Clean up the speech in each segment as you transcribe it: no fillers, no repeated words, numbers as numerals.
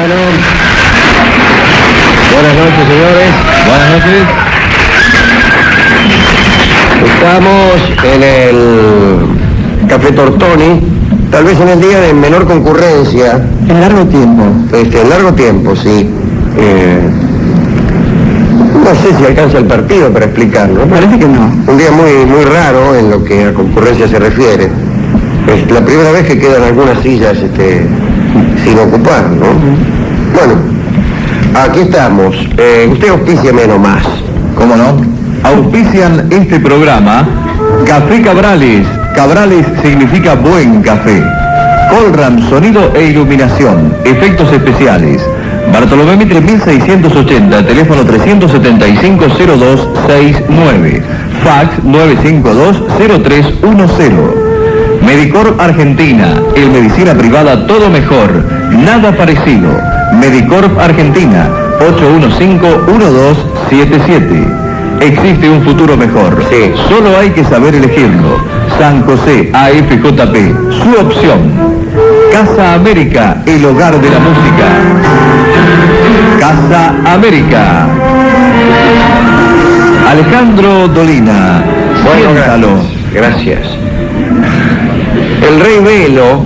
Bueno. Buenas noches, señores. Buenas noches. Estamos en el Café Tortoni, tal vez en el día de menor concurrencia. En largo tiempo. En largo tiempo, sí. No sé si alcanza el partido para explicarlo. Parece que no. Un día muy raro en lo que a concurrencia se refiere. Es la primera vez que quedan algunas sillas sin ocupar, ¿no? Bueno, aquí estamos. Usted auspíciame nomás. ¿Cómo no? Auspician este programa Café Cabrales. Cabrales significa buen café. Colram, sonido e iluminación. Efectos especiales. Bartolomé Mitre 1680, teléfono 375-0269, fax 952-0310. Medicorp Argentina, en medicina privada todo mejor, nada parecido. Medicorp Argentina, 815-1277. Existe un futuro mejor, sí. Solo hay que saber elegirlo. San José, AFJP, su opción. Casa América, el hogar de la música. Casa América. Alejandro Dolina. Bueno, gracias. El rey Velo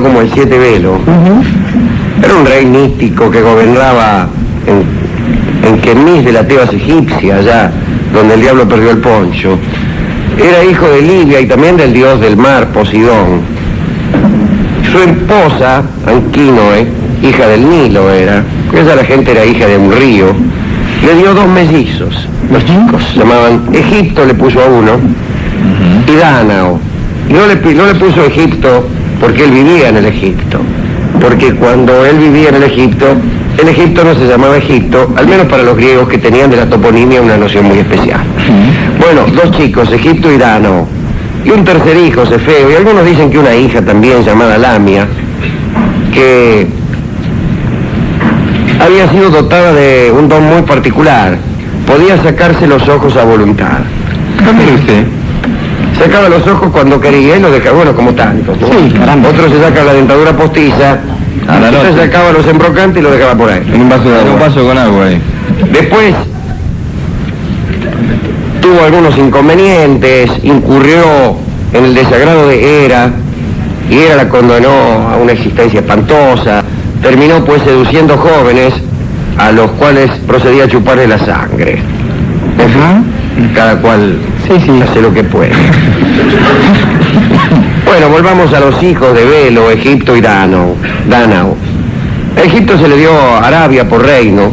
como el 7 Velo, era un rey místico que gobernaba en Kemis de la Tebas egipcia, allá donde el diablo perdió el poncho. Era hijo de Libia y también del dios del mar, Posidón. Su esposa, Anquinoe, hija del Nilo era, esa la gente era hija de un río, le dio 2 mellizos. Los chicos se llamaban Egipto, le puso a uno, y Dánao. Y no le puso Egipto porque él vivía en el Egipto, porque cuando él vivía en el Egipto no se llamaba Egipto, al menos para los griegos que tenían de la toponimia una noción muy especial. Bueno, 2 chicos, Egipto y Dánao. Y un tercer hijo, Cefeo, y algunos dicen que una hija también llamada Lamia, que había sido dotada de un don muy particular, podía sacarse los ojos a voluntad. ¿Mire usted? Sacaba los ojos cuando quería y los dejaba, bueno, como tantos, ¿no? Sí, caramba. Otro se saca la dentadura postiza, A la noche. se sacaba los embrocantes y los dejaba por ahí. En un vaso de agua. Un vaso con agua ahí. Después tuvo algunos inconvenientes, incurrió en el desagrado de Hera, y Hera la condenó a una existencia espantosa, terminó pues seduciendo jóvenes a los cuales procedía a chuparle la sangre. En fin, cada cual hace lo que puede. Bueno, volvamos a los hijos de Velo, Egipto y Dánao. A Egipto se le dio Arabia por reino,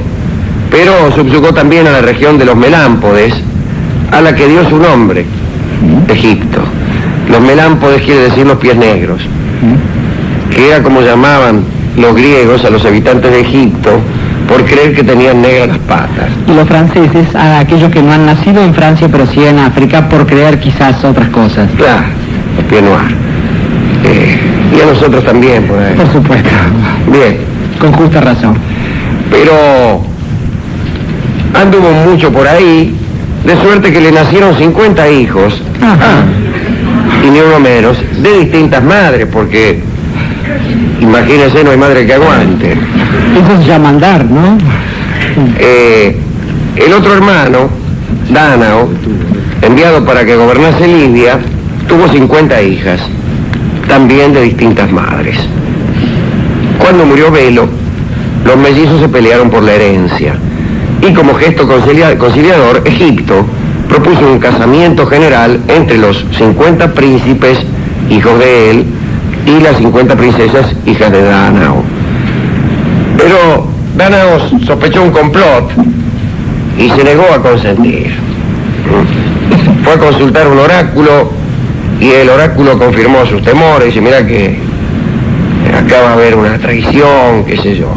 pero subyugó también a la región de los Melámpodes, a la que dio su nombre, Egipto. Los Melámpodes quiere decir los pies negros, que era como llamaban los griegos a los habitantes de Egipto, por creer que tenían negras las patas. Y los franceses a aquellos que no han nacido en Francia pero sí en África por creer quizás otras cosas. Claro, los pies noirs. Y a nosotros también, por ahí. Por supuesto. Bien. Con justa razón. Pero anduvo mucho por ahí, de suerte que le nacieron 50 hijos, y ni uno menos, de distintas madres, porque imagínense, no hay madre que aguante. Eso se llama andar, ¿no? El otro hermano, Dánao, enviado para que gobernase Libia, tuvo 50 hijas, también de distintas madres. Cuando murió Velo, los mellizos se pelearon por la herencia, y como gesto conciliador, Egipto propuso un casamiento general entre los 50 príncipes, hijos de él, y las 50 princesas, hijas de Dánao. Pero Dánao sospechó un complot y se negó a consentir. Fue a consultar un oráculo y el oráculo confirmó sus temores y mira que acá va a haber una traición, qué sé yo.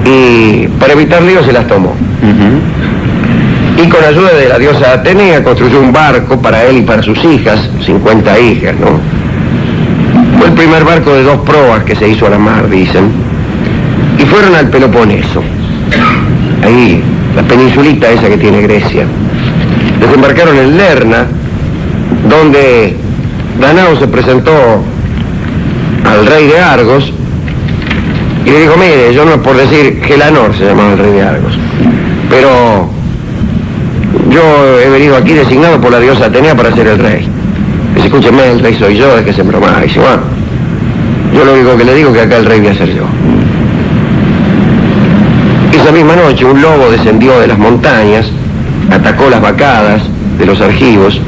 Y para evitar líos se las tomó. Y con ayuda de la diosa Atenea construyó un barco para él y para sus hijas, 50 hijas, ¿no? Fue el primer barco de 2 proas que se hizo a la mar, dicen. Y fueron al Peloponeso, ahí, la peninsulita esa que tiene Grecia. Desembarcaron en Lerna, donde Dánao se presentó al rey de Argos Y le dijo, mire, yo no es por decir Gelanor se llamaba el rey de Argos, pero yo he venido aquí designado por la diosa Atenea para ser el rey. Dice, escúcheme, el rey soy yo, déjese bromar. Dice, bueno, yo lo único que le digo es que acá el rey voy a ser yo. Esa misma noche un lobo descendió de las montañas, atacó las vacadas de los argivos,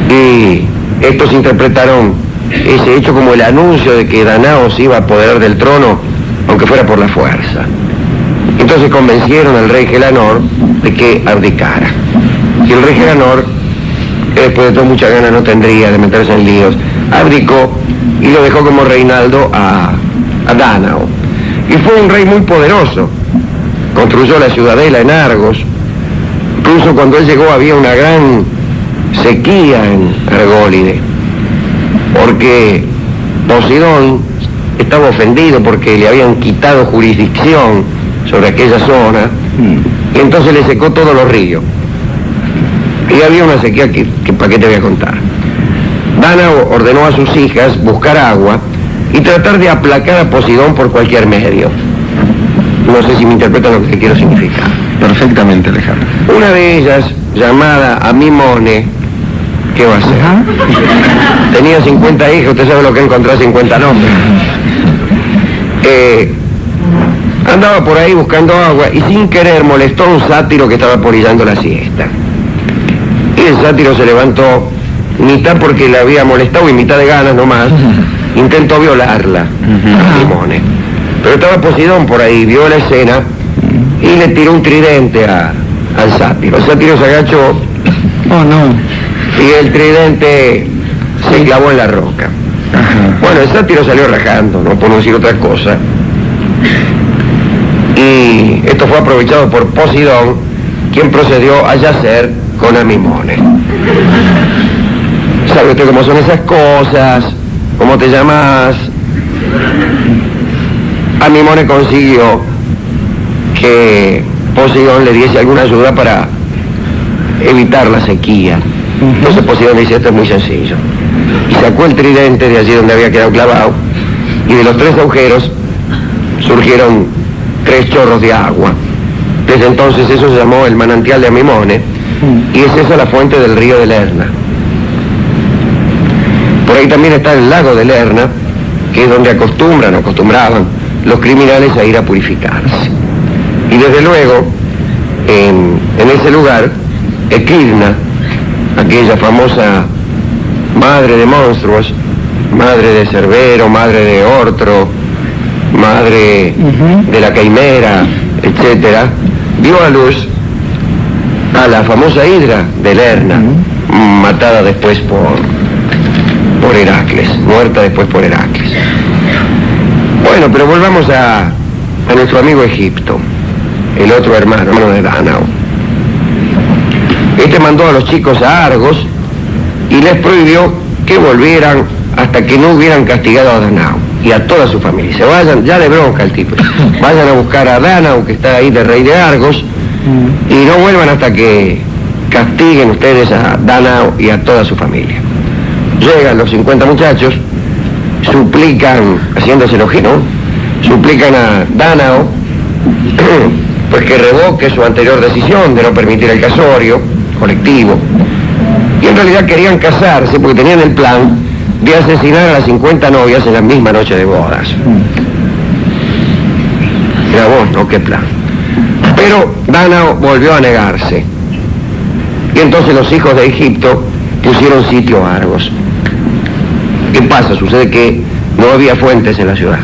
y estos interpretaron ese hecho como el anuncio de que Danao se iba a apoderar del trono, aunque fuera por la fuerza. Entonces convencieron al rey Gelanor de que abdicara. Y el rey Gelanor, que después de todo mucha gana no tendría de meterse en líos, abdicó y lo dejó como reinaldo a Danao. Y fue un rey muy poderoso. Construyó la ciudadela en Argos. Incluso cuando él llegó había una gran sequía en Argólide, porque Poseidón estaba ofendido porque le habían quitado jurisdicción sobre aquella zona, y entonces le secó todos los ríos. Y había una sequía que ¿para qué te voy a contar? Danao ordenó a sus hijas buscar agua y tratar de aplacar a Poseidón por cualquier medio. No sé si me interpretan lo que quiero significar. Perfectamente, Alejandro. Una de ellas, llamada Amimone, ¿qué va a hacer? Tenía 50 hijos, usted sabe lo que encontró 50 nombres. Andaba por ahí buscando agua y sin querer molestó a un sátiro que estaba orillando la siesta. Y el sátiro se levantó, mitad porque le había molestado y mitad de ganas nomás, intentó violarla, a Amimone. Pero estaba Poseidón por ahí, vio la escena y le tiró un tridente al sátiro. El sátiro se agachó. Oh, no. Y el tridente se clavó en la roca. Bueno, el sátiro salió rajando, no por no decir otra cosa. Y esto fue aprovechado por Poseidón, quien procedió a yacer con Amimone. ¿Sabe usted cómo son esas cosas? ¿Cómo te llamas? Amimone consiguió que Poseidón le diese alguna ayuda para evitar la sequía. Entonces Poseidón dice, esto es muy sencillo. Y sacó el tridente de allí donde había quedado clavado, y de los 3 agujeros surgieron 3 chorros de agua. Desde entonces eso se llamó el manantial de Amimone, y es esa la fuente del río de Lerna. Por ahí también está el lago de Lerna, que es donde acostumbraban los criminales a ir a purificarse. Y desde luego, en ese lugar, Equidna, aquella famosa madre de monstruos, madre de Cerbero, madre de Ortro, madre de la Caimera, etcétera, dio a luz a la famosa Hidra de Lerna, matada después por Heracles, muerta después por Heracles. Bueno, pero volvamos a nuestro amigo Egipto, el otro hermano de Danao. Este mandó a los chicos a Argos y les prohibió que volvieran hasta que no hubieran castigado a Danao y a toda su familia. Se vayan, ya de bronca el tipo, vayan a buscar a Danao, que está ahí de rey de Argos, y no vuelvan hasta que castiguen ustedes a Danao y a toda su familia. Llegan los 50 muchachos, suplican, haciéndose los giros, suplican a Danao pues que revoque su anterior decisión de no permitir el casorio colectivo. Y en realidad querían casarse porque tenían el plan de asesinar a las 50 novias en la misma noche de bodas. Mira vos, ¿no? ¿Qué plan? Pero Danao volvió a negarse. Y entonces los hijos de Egipto pusieron sitio a Argos. ¿Qué pasa? Sucede que no había fuentes en la ciudad.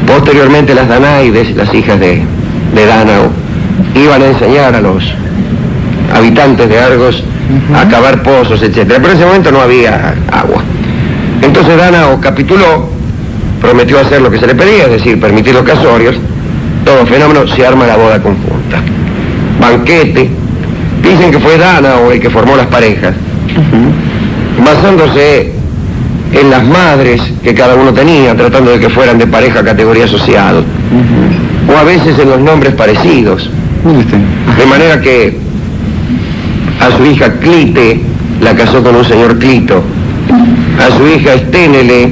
Posteriormente las Danaides, las hijas de Danao, iban a enseñar a los habitantes de Argos a cavar pozos, etc. Pero en ese momento no había agua. Entonces Danao capituló, prometió hacer lo que se le pedía, es decir, permitir los casorios. Todo fenómeno, se arma la boda conjunta. Banquete. Dicen que fue Danao el que formó las parejas, basándose en las madres que cada uno tenía, tratando de que fueran de pareja categoría social, o a veces en los nombres parecidos, de manera que a su hija Clite la casó con un señor Clito, a su hija Esténele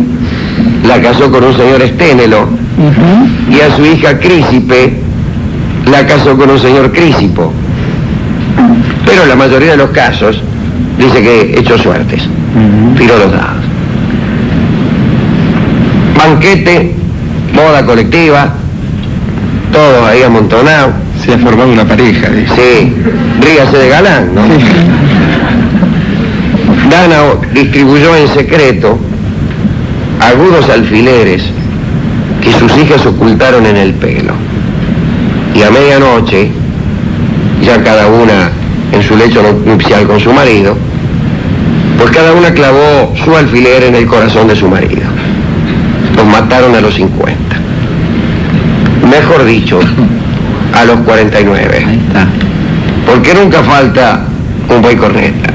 la casó con un señor Esténelo, y a su hija Crísipe la casó con un señor Crísipo. Pero en la mayoría de los casos dice que echó suertes, tiró los dados. Banquete, boda colectiva, todos ahí amontonados. Se ha formado una pareja, dice. Sí, ríase de galán, ¿no? Sí. Dánao distribuyó en secreto agudos alfileres que sus hijas ocultaron en el pelo. Y a medianoche, ya cada una en su lecho nupcial con su marido, pues cada una clavó su alfiler en el corazón de su marido. Los mataron a los 50. Mejor dicho, a los 49. Ahí está. Porque nunca falta un buey corneta.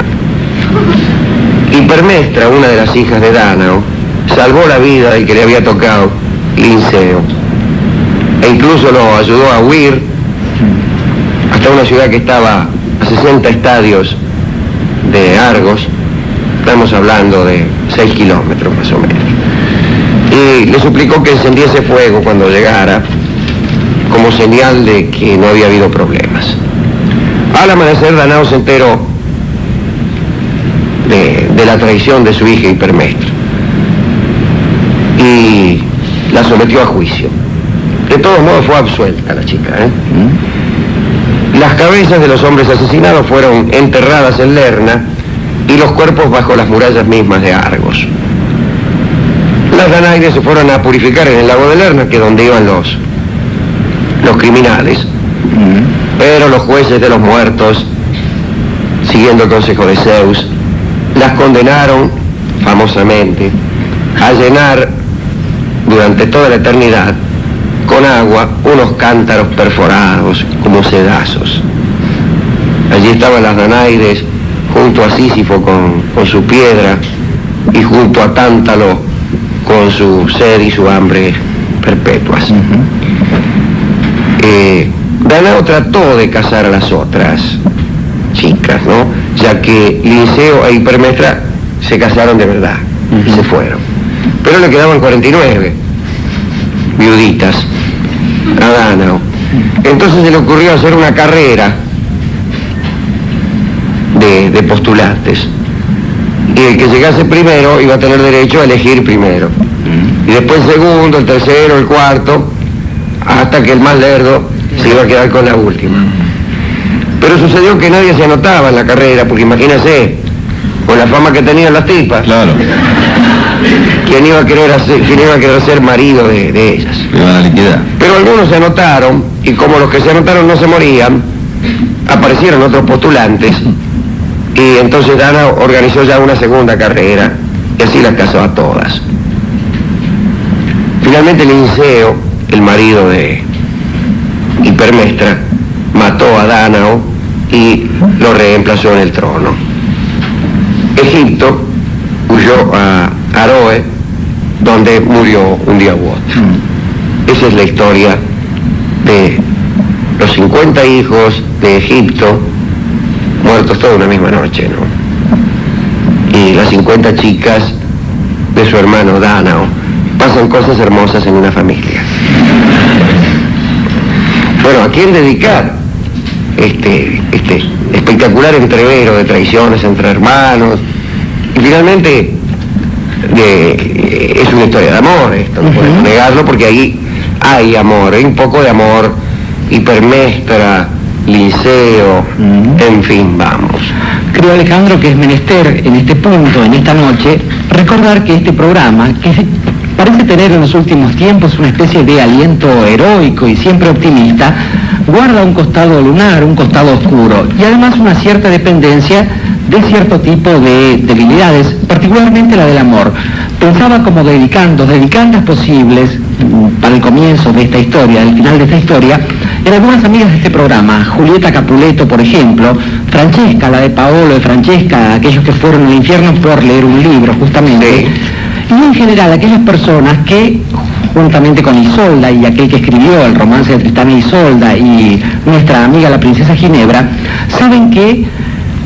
Hipermestra, una de las hijas de Dánao, salvó la vida del que le había tocado, Linceo, e incluso lo ayudó a huir hasta una ciudad que estaba a 60 estadios de Argos. Estamos hablando de 6 kilómetros más o menos. Y le suplicó que encendiese fuego cuando llegara, como señal de que no había habido problemas. Al amanecer, Dánao se enteró de la traición de su hija Hipermestra y la sometió a juicio. De todos modos fue absuelta la chica, Las cabezas de los hombres asesinados fueron enterradas en Lerna y los cuerpos bajo las murallas mismas de Argos. Las Danaides se fueron a purificar en el lago de Lerna, que es donde iban los criminales, pero los jueces de los muertos, siguiendo el consejo de Zeus, las condenaron famosamente a llenar durante toda la eternidad con agua unos cántaros perforados como sedazos. Allí estaban las Danaides junto a Sísifo con su piedra y junto a Tántalo con su sed y su hambre perpetuas. Dánao trató de casar a las otras chicas, ¿no? Ya que Linceo e Hipermestra se casaron de verdad y se fueron. Pero le quedaban 49 viuditas a Dánao. Entonces se le ocurrió hacer una carrera de postulantes. Y el que llegase primero iba a tener derecho a elegir primero. Y después el segundo, el tercero, el cuarto, hasta que el más lerdo se iba a quedar con la última. Pero sucedió que nadie se anotaba en la carrera, porque imagínense, con la fama que tenían las tipas, Claro, ¿quién iba a querer ser marido de ellas? le van a liquidar. Pero algunos se anotaron, y como los que se anotaron no se morían, aparecieron otros postulantes, y entonces Dánao organizó ya una segunda carrera, y así las casó a todas. Finalmente Linceo, el marido de Hipermestra, mató a Dánao y lo reemplazó en el trono. Egipto huyó a Aroe, donde murió un día u otro. Esa es la historia de los 50 hijos de Egipto, muertos toda una misma noche, ¿no? Y las 50 chicas de su hermano Dánao. Pasan cosas hermosas en una familia. Bueno, ¿a quién dedicar este espectacular entrevero de traiciones entre hermanos? Y finalmente es una historia de amor, esto no podemos negarlo, porque ahí hay amor, hay un poco de amor, Hipermestra, Linceo, en fin, vamos. Creo, Alejandro, que es menester en este punto, en esta noche, recordar que este programa, que parece tener en los últimos tiempos una especie de aliento heroico y siempre optimista, guarda un costado lunar, un costado oscuro, y además una cierta dependencia de cierto tipo de debilidades, particularmente la del amor. Pensaba como dedicandas posibles para el comienzo de esta historia, el final de esta historia, en algunas amigas de este programa, Julieta Capuleto, por ejemplo, Francesca, la de Paolo de Francesca, aquellos que fueron al infierno por leer un libro, justamente, y en general aquellas personas que, juntamente con Isolda y aquel que escribió el romance de Tristán e Isolda y nuestra amiga la princesa Ginebra, saben que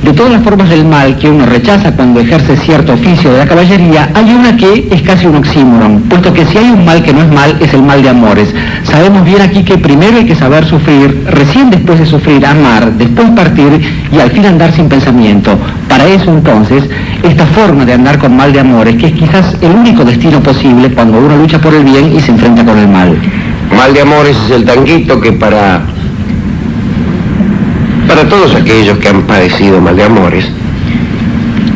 De todas las formas del mal que uno rechaza cuando ejerce cierto oficio de la caballería, hay una que es casi un oxímoron, puesto que si hay un mal que no es mal, es el mal de amores. Sabemos bien aquí que primero hay que saber sufrir, recién después de sufrir amar, después partir y al fin andar sin pensamiento. Para eso entonces, esta forma de andar con mal de amores, que es quizás el único destino posible cuando uno lucha por el bien y se enfrenta con el mal. Mal de amores es el tanguito que para todos aquellos que han padecido mal de amores,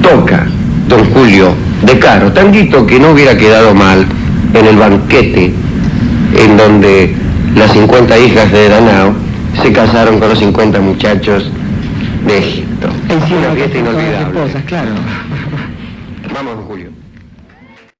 toca don Julio de Caro, tanguito que no hubiera quedado mal en el banquete en donde las 50 hijas de Danao se casaron con los 50 muchachos de Egipto. Una fiesta inolvidable. Claro. Vamos, don Julio.